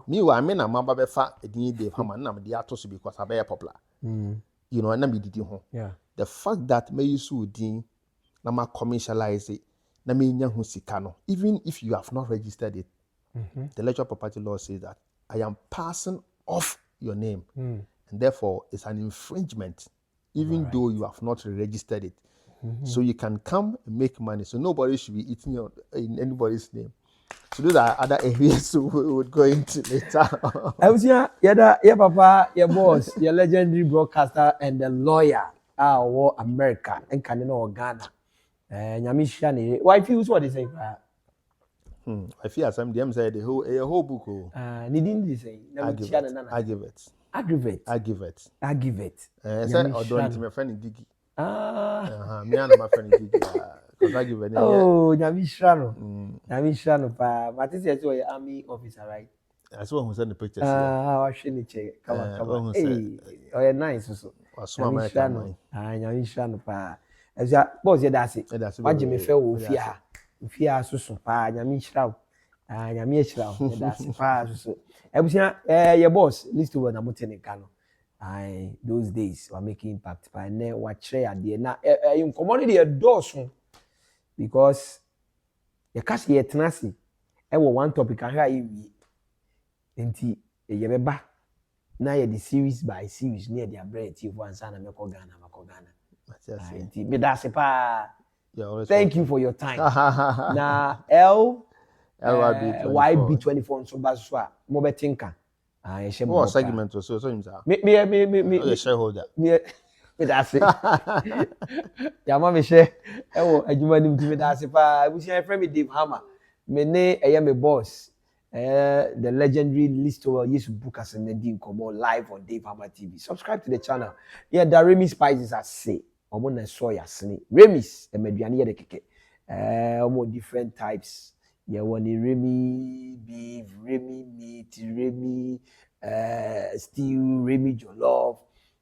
me wa me na maba be fa edin Dave Hammer na me dey ato because I be popular you know na me didi ho the fact that me use udin na ma commercialize it na me nya ho sika no even if you have not registered it the intellectual property law says that I am passing off your name and therefore it's an infringement even though you have not registered it. So you can come and make money. So nobody should be eating in anybody's name. So those are other areas we would go into later. I was here, yeah, papa, your boss, your legendary broadcaster and the lawyer, our America and Canada Ghana. Nyamishani, why feels what they say? I feel some them say the whole book. Needing say, I give it. Say or don't my friend Diggy. Me and my friend Gigi, because I give it. Oh, Nyamishano, pa. But this is your army officer, right? That's what who sent the pictures. I shouldn't check. Come on. Hey, oh, you're nice, so. Nyamishano, pa. As ya boss, that's it. What Jimmy fell fear, so pa. Nyamishano, Nyamishano, that's pa. So, your boss, list over Namutene Kano. Those days were making impact by now what share there now in community a dozen because the cash yet tenacity one topic I hear you enti yebeba na ye the series by series near their bread if one son make Ghana enti me that's pa thank you for your time na YB24 so baswa mo betinka what segment was so me shareholder me that's it ya ma me share adwuma nim ti me that's pa we share friend me Dave Hammer me ne me boss the legendary lister used to book us and then come on live on Dave Hammer TV. Subscribe to the channel. Yeah, the Remy spices I say. Omo na soya sini. Remy's the mediani ye de keke. Omo different types. Yeah, one Remy beef, Remy meat, Remy stew, Remy jollof.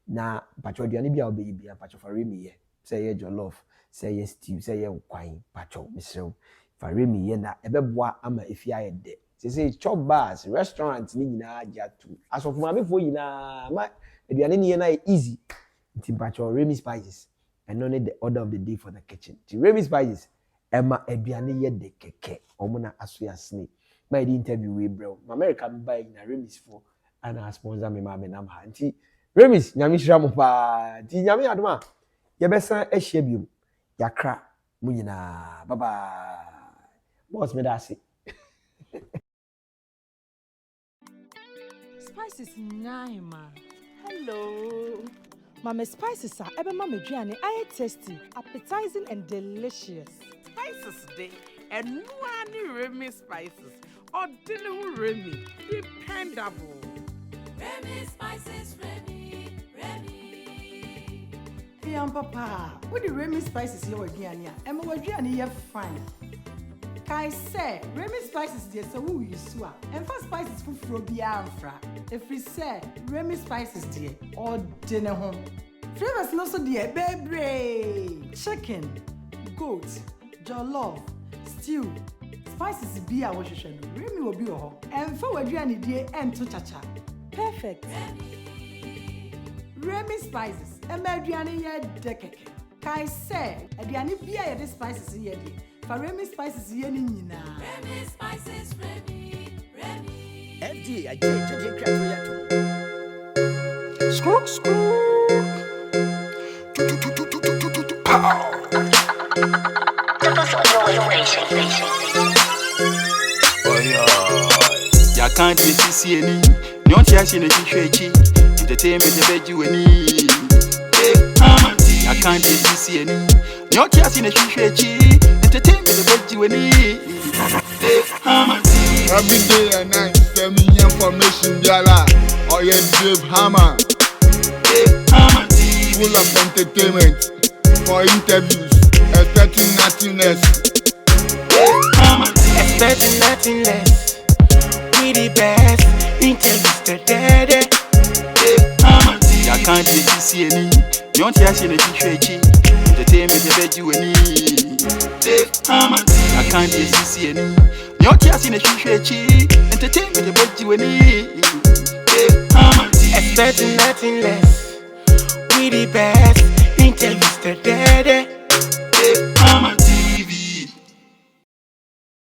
Na pacho aduane bia obeyi bia pacho fa Remy ye. Say ye jollof, say ye stew, say ye kwan pacho misrew. Fa Remy ye na ebeboa ama efia ye de. Say chop bars, restaurants ni nyina agya tu. As of mamefo nyina ma aduane ni ye na easy. Nti pacho Remy spices. And only the order of the day for the kitchen. The Remy spices, Emma aduane ye de keke. Omuna asoya snake. My interview we bro. America buy na Remy's for and I sponsor me ma nam ha. Nti Remy's nyame hira mo pa. Nti nyame adoma. Ye besa ehia biom. Yakra mu nyina. Bye bye. Boss me da say. Spices nine ma. Hello. Mama spices are ebe mama aduane aye tasty, appetizing and delicious. Spices day and no one Remy spices or dinner Remy dependable. Remy spices, Remy. Hey, Papa, what the Remy spices here again? And my aduane here fine. Kai say Remy spices there so who you swa. And for spices for frobia fra. If we say Remy spices there or dinner home. Flavors no so there baby. Chicken, goat, jollof, stew. Spices be our shushan. Remy will be ho. And for aduane there and to chacha. Perfect. Remy spices. And my aduane here dekeke. Kai say aduane bia ye spices here there. For Remy spices here ni nyina. Remy spices, Remy. FDA aje kra to ya can't see any. Not yet in a chichi. Entertainment the bed you any. I can't see any. Not yet in a chichi. Entertainment the bed you any. Every day and night, send me information, Biala, or your Dave Hammer. Full of entertainment for interviews, expecting nothing less. Expecting nothing less. We the best interviews today. I can't see any. Not yet in a chichi. Entertainment the bed you any. I can't see any. Not yet in a chichi. Entertainment the bed you any. Expecting nothing less. We the best interviews today.